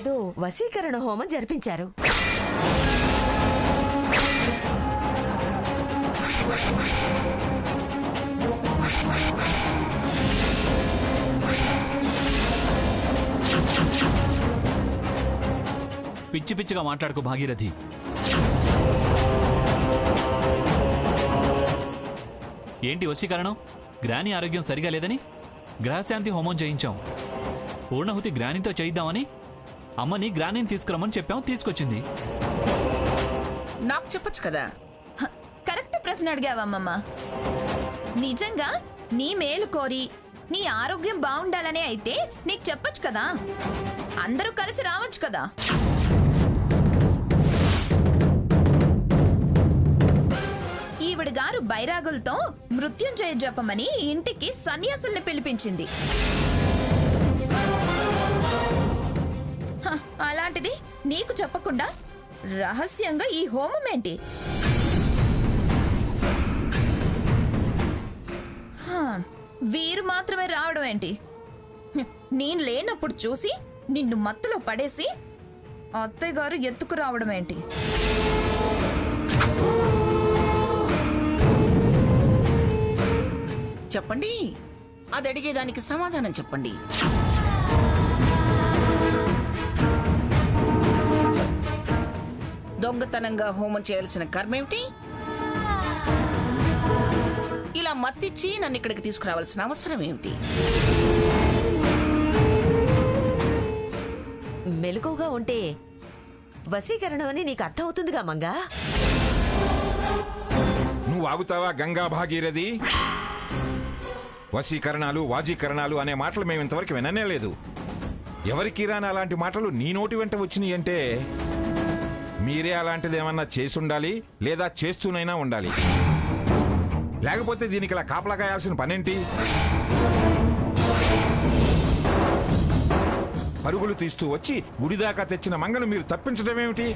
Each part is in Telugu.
ఏదో వశీకరణ హోమం జరిపించారు. పిచ్చి పిచ్చిగా మాట్లాడుకో భాగీరథి. ఏంటి వశీకరణం? గ్రాని ఆరోగ్యం సరిగా లేదని గ్రహశాంతి హోమం చేయించాం. పూర్ణహుతి గ్రానితో చేయిద్దామని అమ్మని గ్రానిని తీసుకురమ్మని చెప్పాం, తీసుకొచ్చింది. నాకు చెప్పొచ్చు కదా. కరెక్ట్ ప్రశ్న అడిగావమ్మమ్మ. నిజంగా నీ మేలు కోరి నీ ఆరోగ్యం బాగుండాలనే అయితే నీకు చెప్పొచ్చు కదా, అందరూ కలిసి రావచ్చు కదా. ఈవిడ గారు బైరాగులతో మృత్యుంజయ జపమని ఇంటికి సన్యాసుల్ని పిలిపించింది. అలాంటిది నీకు చెప్పకుండా రహస్యంగా ఈ హోమం ఏంటి? వీరు మాత్రమే రావడం ఏంటి? నేను లేనప్పుడు చూసి నిన్ను మత్తులో పడేసి అత్తయ్య గారు ఎత్తుకు రావడం ఏంటి? చెప్పండి, అది అడిగేదానికి సమాధానం చెప్పండి. దొంగతనంగా హోమం చేయాల్సిన కర్మేమిటి? ఇలా మత్తిచ్చి నన్ను ఇక్కడికి తీసుకురావాల్సిన అవసరం ఏమిటి? మెలకుగా ఉంటే వశీకరణం అని నీకు అర్థమవుతుందిగా మంగా. నువ్వు ఆగుతావా గంగా భాగీరథి? వశీకరణాలు వాజీకరణాలు అనే మాటలు మేము ఇంతవరకు విననే లేదు. ఎవరికి రాని అలాంటి మాటలు నీ నోటి వెంట వచ్చినాయి అంటే మీరే అలాంటిదేమన్నా చేసుండాలి, లేదా చేస్తూనైనా ఉండాలి. లేకపోతే దీనికి ఇలా కాపలా కాయాల్సిన పనేంటి? పరుగులు తీస్తూ వచ్చి గుడిదాకా తెచ్చిన మంగను మీరు తప్పించడం ఏమిటి?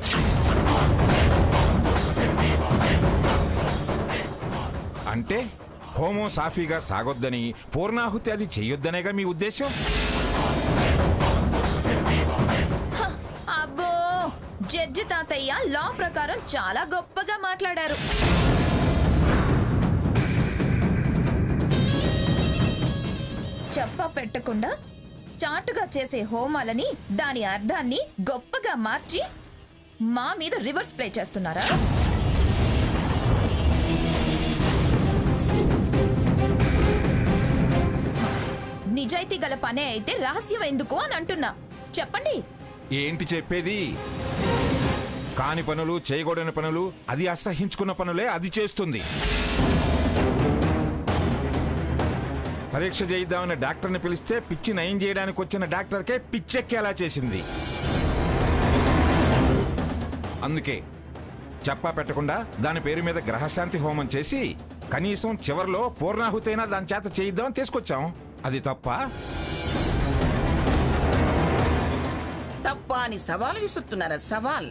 అంటే హోమం సాఫీగా సాగొద్దని, పూర్ణాహుతి అది చెయ్యొద్దనేగా మీ ఉద్దేశం? అబ్బో, జడ్జి తాతయ్య లా ప్రకారం చాలా గొప్పగా మాట్లాడారు. చెప్ప పెట్టకుండా చాటుగా చేసే హోమాలని, దాని అర్థాన్ని గొప్పగా మార్చి మా మీద రివర్స్ ప్లే చేస్తున్నారా? నిజాయితీ గల పనే అయితే రహస్యం ఎందుకు అని అంటున్నా. చెప్పండి. ఏంటి చెప్పేది? కాని పనులు, చేయకూడని పనులు, అది అసహించుకున్న పనులే అది చేస్తుంది. పరీక్ష చేయిద్దామని డాక్టర్ని పిలిస్తే పిచ్చి నయం చేయడానికి వచ్చిన డాక్టర్కే పిచ్చెక్కేలా చేసింది. అందుకే చెప్పా పెట్టకుండా దాని పేరు మీద గ్రహశాంతి హోమం చేసి కనీసం చివర్లో పూర్ణాహుతైనా దాని చేత చేయిద్దామని తీసుకొచ్చాం. అది తప్ప? తప్ప అని సవాల్ విసురుతున్నారా? సవాల్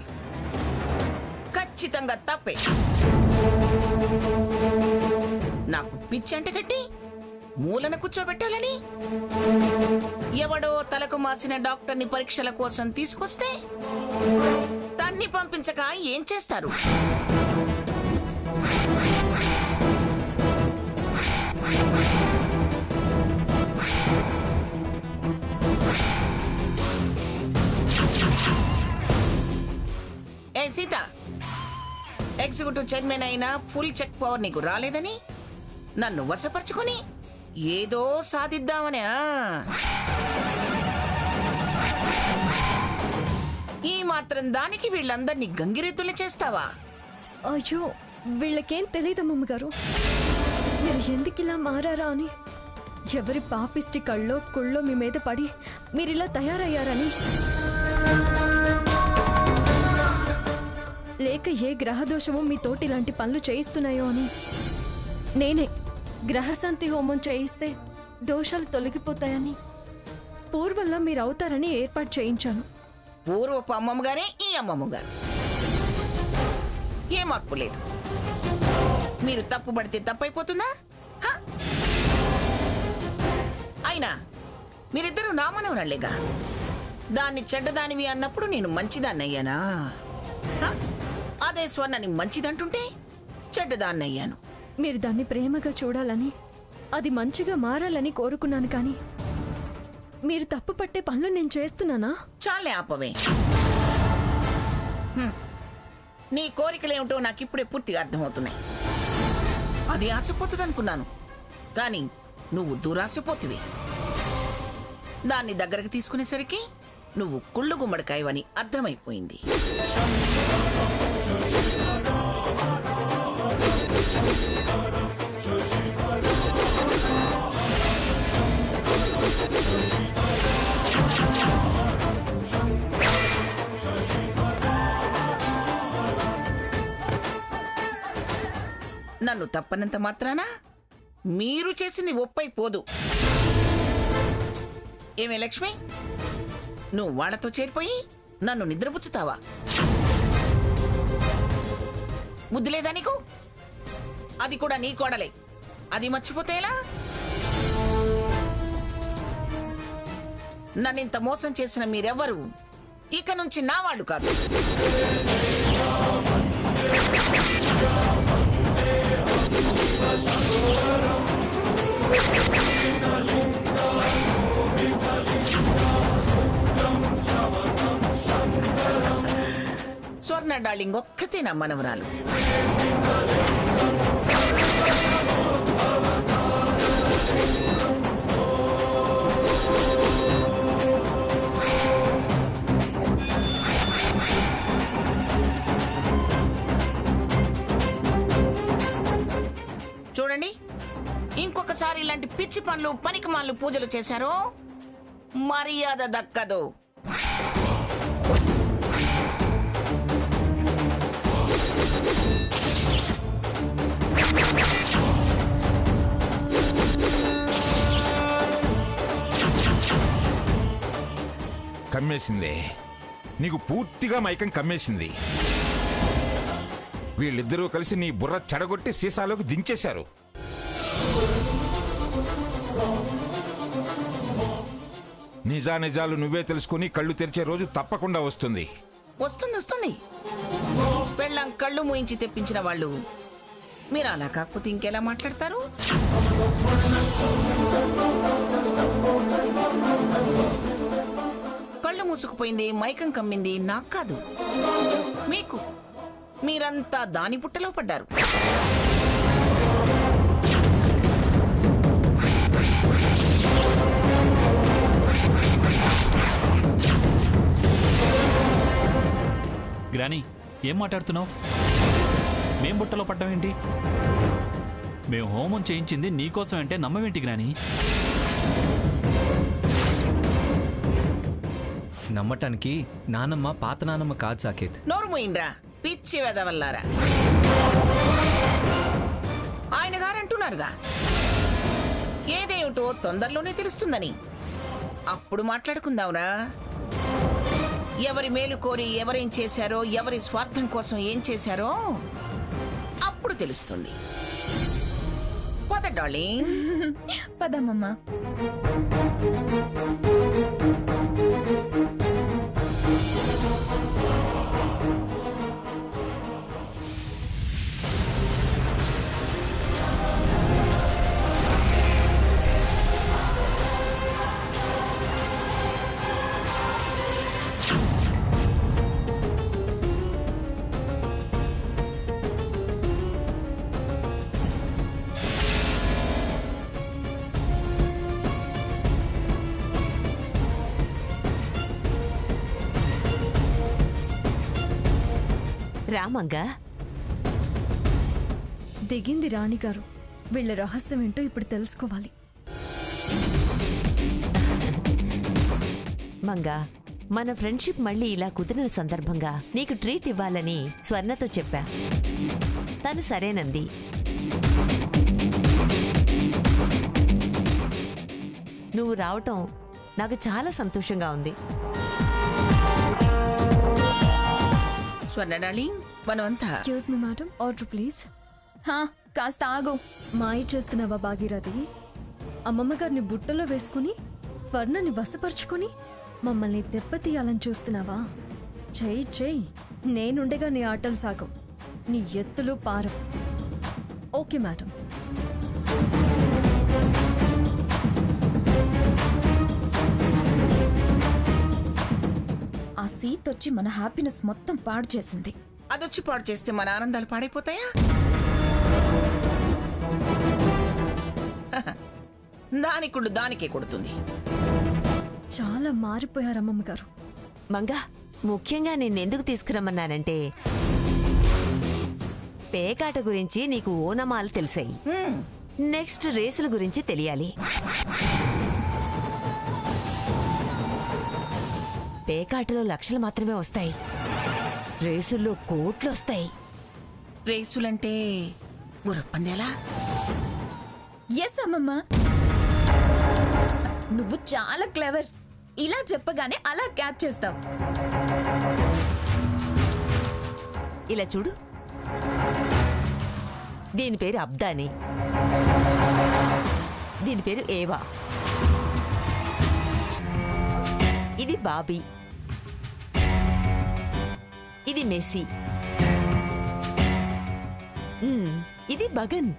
ఖచ్చితంగా తప్పే. నాకు పిచ్చంట కట్టి మూలన కూర్చోబెట్టాలని ఎవడో తలకు మాసిన డాక్టర్ని పరీక్షల కోసం తీసుకొస్తే దాన్ని పంపించక ఏం చేస్తారు? ఏ సీత, ఎగ్జిక్యూటివ్ చైర్మన్ అయినా ఫుల్ చెక్ పవర్ నీకు రాలేదని నన్ను వశపరుచుకొని ఏదో సాధిద్దామని ఈ మాత్రం దానికి వీళ్ళందరినీ గంగిరెద్దులు చేస్తావా? అయ్యో, వీళ్ళకేం తెలియదమ్మమ్మ గారు, మీరు ఎందుకిలా మారారా అని. ఎవరి పాపిష్టి కళ్ళో కుళ్ళో మీ మీద పడి మీరిలా తయారయ్యారని, లేక ఏ గ్రహదోషమో మీతోటి ఇలాంటి పనులు చేయిస్తున్నాయో అని. నేనే గ్రహశాంతి హోమం చేయిస్తే దోషాలు తొలగిపోతాయని, పూర్వంలో మీరు అవుతారని ఏర్పాటు చేయించాను. పూర్వపు అమ్మమ్మ గారే ఈ అమ్మమ్మ గారు. ఏ మార్పు లేదు. మీరు తప్పు పడితే తప్పైపోతుందా? అయినా మీరిద్దరూ నా మనవరాళ్లేగా. దాన్ని చెడ్డదానివి అన్నప్పుడు నేను మంచిదాన్ని అయ్యానా? హ? అదే స్వర్ణని మంచిదంటుంటే చెడ్డదాన్ని అయ్యాను. మీరు దాన్ని ప్రేమగా చూడాలని, అది మంచిగా మారాలని కోరుకున్నాను, కానీ మీరు తప్పు పట్టే పనులు నేను చేస్తున్నానా? చాలే ఆపవే. నీ కోరికలేమిటో నాకిప్పుడే పూర్తిగా అర్థమవుతున్నాయి. అది ఆశపోతుందనుకున్నాను, కానీ నువ్వు దురాశపోతువి. దాన్ని దగ్గరకు తీసుకునేసరికి నువ్వు కుళ్ళు గుమ్మడికాయవని అర్థమైపోయింది. నన్ను తప్పనంత మాత్రాన మీరు చేసింది ఒప్పైపోదు. ఏమే లక్ష్మి, నువ్వు వాళ్లతో చేరిపోయి నన్ను నిద్రపుచ్చుతావా? బుద్ధి లేదా నీకు? అది కూడా నీ కోడలే, అది మర్చిపోతే ఎలా? నన్నింత మోసం చేసిన మీరెవ్వరూ ఇక నుంచి నా వాళ్ళు కాదు. స్వర్ణ డార్లింగ్ ఒక్కతే నా మనవరాలు. చూడండి, ఇంకొకసారి ఇలాంటి పిచ్చి పనులు పనికిమాలిన పూజలు చేశారో మర్యాద దక్కదు. కమ్మేసిందే, నీకు పూర్తిగా మైకం కమ్మేసింది. వీళ్ళిద్దరూ కలిసి నీ బుర్ర చెడగొట్టి సీసాలోకి దించేశారు. నిజానిజాలు నువ్వే తెలుసుకుని కళ్ళు తెరిచే రోజు తప్పకుండా వస్తుంది. వస్తుంది. పెళ్ళాం కళ్ళు మూయించి తెప్పించిన వాళ్ళు మీరు అలా కాకపోతే ఇంకెలా మాట్లాడతారు? కళ్ళు మూసుకుపోయింది, మైకం కమ్మింది నాకు కాదు, మీకు. మీరంతా దాని పుట్టలో పడ్డారు. గ్రానీ, ఏం మాట్లాడుతున్నావు? మేం బుట్టలో పడ్డం ఏంటి? మేము హోమం చేయించింది నీకోసం అంటే నమ్మవేంటి గ్రానీ? నమ్మటానికి నానమ్మ పాత నానమ్మ కాదు సాకేత్. నోరు మూయిండ్రా పిచ్చి వెదవల్లారా. ఆయన గారంటున్నారుగా ఏదేమిటో తొందరలోనే తెలుస్తుందని. అప్పుడు మాట్లాడుకుందాంరా. ఎవరి మేలు కోరి ఎవరేం చేశారో, ఎవరి స్వార్థం కోసం ఏం చేశారో అప్పుడు తెలుస్తుంది. పద డార్లింగ్, పదమ్మా. రామంగా దిగింది రాణిగారు. వీళ్ళ రహస్యం ఏంటో ఇప్పుడు తెలుసుకోవాలి. మంగా, మన ఫ్రెండ్షిప్ మళ్ళీ ఇలా కుదిరిన సందర్భంగా నీకు ట్రీట్ ఇవ్వాలని స్వర్ణతో చెప్పా. తను సరేనంది. నువ్వు రావటం నాకు చాలా సంతోషంగా ఉంది. స్వర్ణ డార్లింగ్, మనమంతా excuse me madam, order please. కాస్త ఆగు. మాయ చేస్తున్నావా భాగీరథి? అమ్మమ్మ గారిని బుట్టలో వేసుకుని స్వర్ణని వశపరుచుకుని మమ్మల్ని దెబ్బతీయాలని చూస్తున్నావా? చెయ్యి చెయ్యి, నేనుండగా నీ ఆటలు సాగం, నీ ఎత్తులు పారవు. Okay madam. ఆ సీట్ వచ్చి మన హ్యాపీనెస్ మొత్తం పాడు చేసింది. అదొచ్చి పాడు చేస్తే మన ఆనందాలు పాడైపోతాయా? దానికుళ్ళు దానికే కొడుతుంది. చాలా మారిపోయారమ్మమ్మ గారు. మంగా, ముఖ్యంగా నిన్నెందుకు తీసుకురమ్మన్నానంటే పేకాట గురించి నీకు ఓనమాలు తెలిసాయి. నెక్స్ట్ రేసుల గురించి తెలియాలి. పేకాటలో లక్షలు మాత్రమే వస్తాయి, రేసుల్లో కోట్లు వస్తాయి. రేసులంటే గుర్రపందేలా? ఎస్ అమ్మమ్మ, నువ్వు చాలా క్లెవర్. ఇలా చెప్పగానే అలా క్యాచ్ చేస్తావు. ఇలా చూడు, దీని పేరు అబ్దాని, దీని పేరు ఏవా, ఇది బాబీ, ఇది మెస్సీ, ఇది బగన్,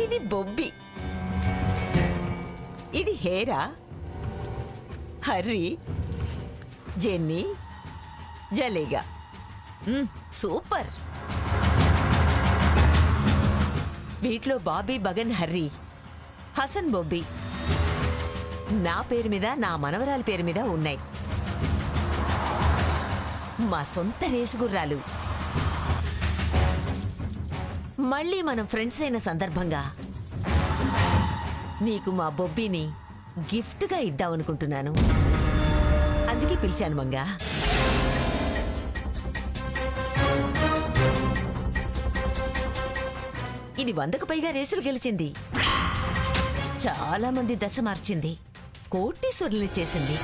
ఇది బొబ్బి, ఇది హేరా, హర్రీ, జెన్నీ, జలేగా. సూపర్. వీటిలో బాబీ, బగన్, హర్రీ, హసన్, బొబ్బి నా పేరు మీద, నా మనవరాలి పేరు మీద ఉన్నాయి. మా సొంత రేసు గుర్రాలు. మళ్ళీ మనం ఫ్రెండ్స్ అయిన సందర్భంగా నీకు మా బొబ్బిని గిఫ్ట్గా ఇద్దామనుకుంటున్నాను. అందుకే పిలిచాను మంగా. ఇది 100కు పైగా రేసులు గెలిచింది, చాలా మంది దశ మార్చింది, కోటీశ్వరుల్ని చేసింది.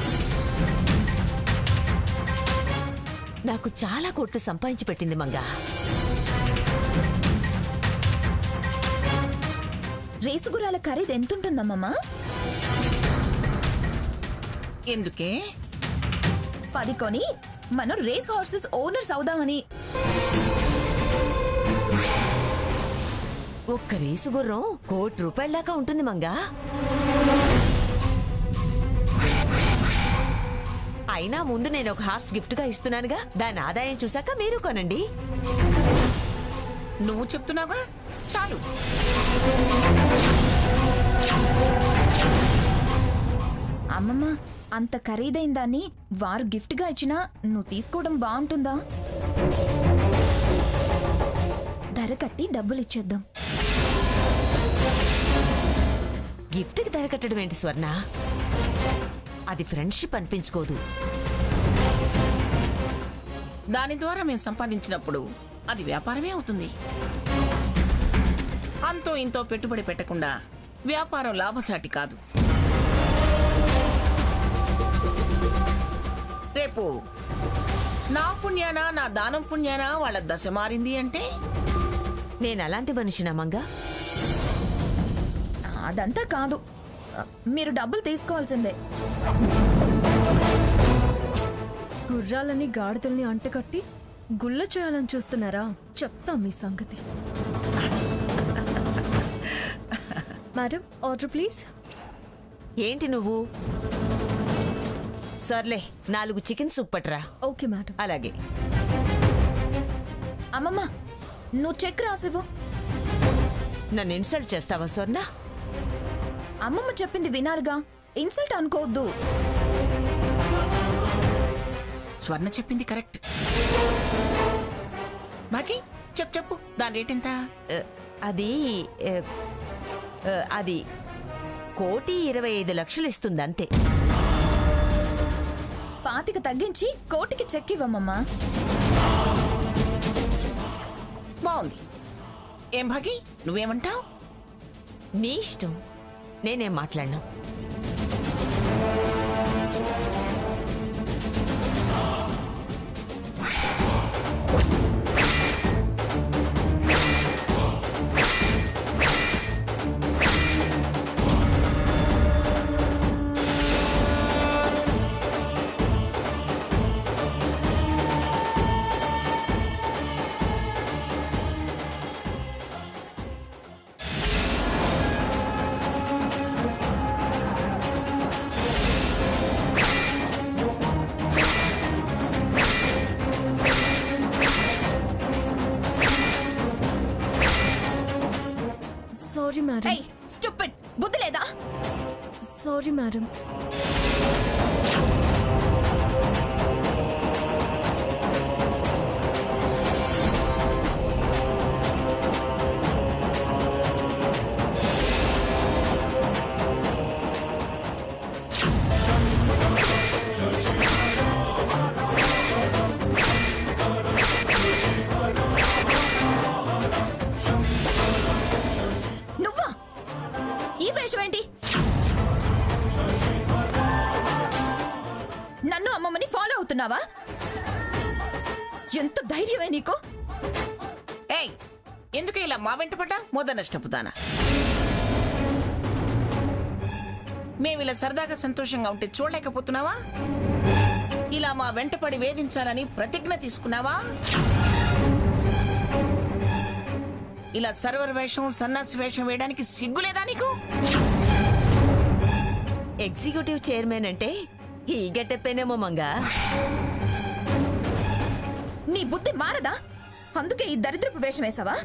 నాకు చాలా కోట్లు సంపాదించి పెట్టింది మంగా. రేసు గుర్రాల ఖరీదు ఎంతుంటుందమ్మమ్మా? ఎందుకే? 10 కొని మనం రేస్ హార్సెస్ ఓనర్స్ అవుదామని. ఒక్క రేసు గుర్రం ₹1,00,00,000 దాకా ఉంటుంది మంగా. అయినా ముందు నేను ఒక హార్స్ గిఫ్ట్గా ఇస్తున్నానుగా, దాని ఆదాయం చూసాక మీరు కొనండి. నువ్వు చెప్తున్నావా? చాలు. అమ్మమ్మ, అంత ఖరీదైన దాన్ని వారు గిఫ్ట్గా ఇచ్చినా నువ్వు తీసుకోవడం బాగుంటుందా? ధర కట్టి డబ్బులు ఇచ్చేద్దాం. గిఫ్ట్కి ధర కట్టడం ఏంటి స్వర్ణ? అది ఫ్రెండ్షిప్ అనిపించుకోదు. దాని ద్వారా మేము సంపాదించినప్పుడు అది వ్యాపారమే అవుతుంది. అంతో ఇంతో పెట్టుబడి పెట్టకుండా వ్యాపారం లాభసాటి కాదు. రేపు నా పుణ్యానా, నా దానం పుణ్యానా వాళ్ళ దశ మారింది అంటే నేను అలాంటి మనిషినా మంగా? అదంతా కాదు, మీరు డబ్బులు తీసుకోవాల్సిందే. గుర్రాలని గాడిదల్ని అంటకట్టి గుల్ల చేయాలని చూస్తున్నారా? చెప్తా మీ సంగతి. Madam, order please. ఏంటి నువ్వు? సర్లే, 4 చికెన్ సూప్ పట్టరా. Okay madam. అలాగే. అమ్మమ్మ, నువ్వు చెక్ రాసివ్వు. నన్ను ఇన్సల్ట్ చేస్తావా స్వర్ణ? అమ్మమ్మ చెప్పింది వినాలిగా, ఇన్సల్ట్ అనుకోవద్దు. స్వర్ణ చెప్పింది కరెక్ట్. బాకీ చెప్పు, దాని రేట్ ఎంత? అది అది 1,25,00,000 ఇస్తుంది అంతే. 25 తగ్గించి 1,00,00,000కి చెక్ ఇవ్వమ్మమ్మా. బాగుంది. ఏం భాగి, నువ్వేమంటావు? నీ ఇష్టం, నేనేం మాట్లాడను. Sorry madam. ఏయ్ స్టూపిడ్, బుద్ధి లేదా? Sorry madam. నువ్వా? ఈ వేషం ఏంటి? నన్ను అమ్మమ్మని ఫాలో అవుతున్నావా? ఎంత ధైర్యమే నీకు? ఏయ్, ఎందుకు ఇలా మా వెంట పడ్డా? మొద నష్టపుతానా? మేమిలా సరదాగా సంతోషంగా ఉంటే చూడలేకపోతున్నావా? ఇలా మా వెంటపడి వేధించాలని ప్రతిజ్ఞ తీసుకున్నావా? ఇలా సర్వర్ వేషం, సన్నాసి వేషం వేయడానికి సిగ్గులేదా నీకు? ఎగ్జిక్యూటివ్ చైర్మన్ అంటే ఈ గెటప్పేనేమో మంగా. నీ బుద్ధి మారదా? అందుకే ఈ దరిద్రపు వేషం వేసావా?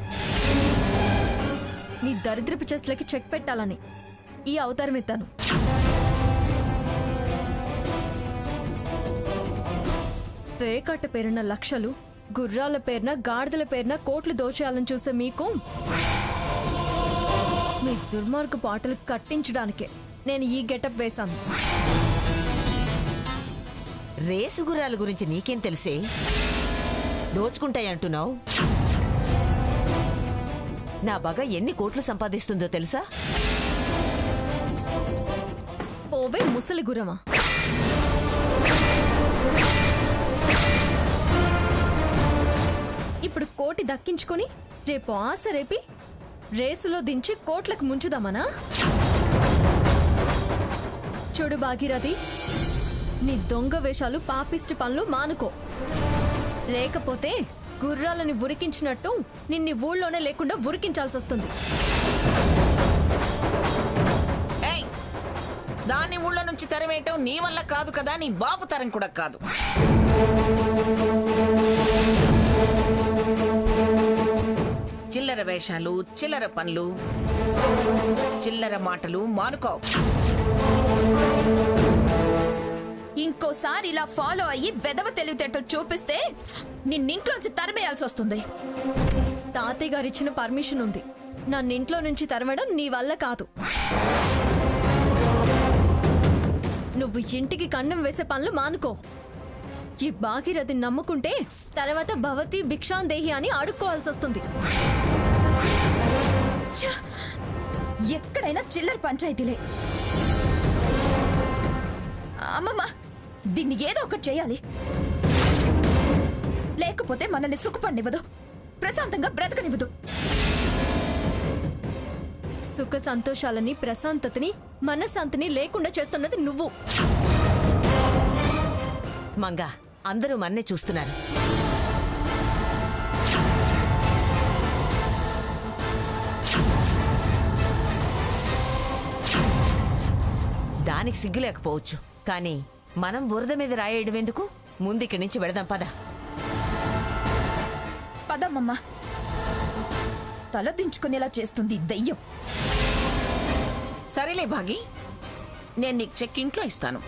నీ దరిద్రపు చెస్లకి చెక్ పెట్టాలని ఈ అవతారం ఎత్తాను. వేకట్ట పేరున లక్షలు, గుర్రాల పేరున, గాడిదల పేరున కోట్లు దోచేయాలని చూసే మీకు మీ దుర్మార్గ పాటలు కట్టించడానికే నేను ఈ గెటప్ వేశాను. రేసు గుర్రాల గురించి నీకేం తెలిసే? దోచుకుంటాయంటున్నావు. నా బగ ఎన్ని కోట్లు సంపాదిస్తుందో తెలుసా? పోవే ముసలి గుర్రమా. ఇప్పుడు కోటి దక్కించుకొని రేపు ఆశ రేపి రేసులో దించి కోట్లకు ముంచుదామనా? చూడు భాగీరథి, నీ దొంగ వేషాలు, పాపిష్టి పనులు మానుకో. లేకపోతే గుర్రాలని ఉరికించినట్టు నిన్ను ఊళ్ళోనే లేకుండా ఉరికించాల్సి వస్తుంది. ఏయ్, దాన్ని ఊళ్ళో నుంచి తరివేయటం నీ వల్ల కాదు కదా, నీ బాబు తరం కూడా కాదు. చిల్లర వేషాలు, చిల్లర పనులు, చిల్లర మాటలు మానుకో. ఇంకోసారి ఇలా ఫాలో అయ్యి వెదవ తెలివితేటలు చూపిస్తే నిన్నింట్లోంచి తరిమేయాల్సి వస్తుంది. తాతయ్య గారు ఇచ్చిన పర్మిషన్ ఉంది. నన్నింట్లో నుంచి తరమడం నీ వల్ల కాదు. నువ్వు ఇంటికి కన్నం వేసే పనులు మానుకో. ఈ భాగీరథి నమ్ముకుంటే తర్వాత భవతి భిక్షాందేహి అని అడుక్కోవాల్సి వస్తుంది. ఛ! ఎక్కడైనా చిల్లర పంచాయతీలే. అమ్మమ్మ, దీన్ని ఏదో ఒకటి చేయాలి. లేకపోతే మనల్ని సుఖపడినివ్వదు, ప్రశాంతంగా బ్రతకనివ్వదు. సుఖ సంతోషాలని, ప్రశాంతతని, మనశ్శాంతిని లేకుండా చేస్తున్నది నువ్వు. మంగా, అందరూ మన్నే చూస్తున్నారు. దానికి సిగ్గు లేకపోవచ్చు, కానీ మనం బురద మీద రాయేయడం ఎందుకు? ముందుకి నుంచి వెళదాం పద. పదమ్మమ్మ. తల దించుకునేలా చేస్తుంది దయ్యం. సరేలే భాగి, నేను నీకు చెక్ ఇంట్లో ఇస్తాను.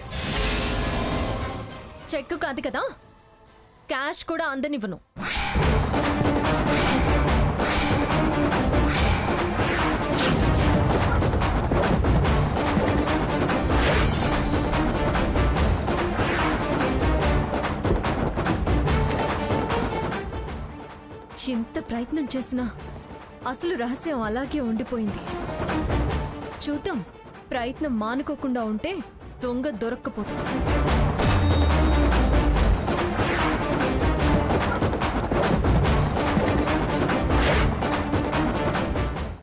చెక్కు కాదు కదా, క్యాష్ కూడా అందనివ్వను. ఎంత ప్రయత్నం చేసినా అసలు రహస్యం అలాగే ఉండిపోయింది. చూద్దాం, ప్రయత్నం మానుకోకుండా ఉంటే దొంగ దొరక్కపోతుంది.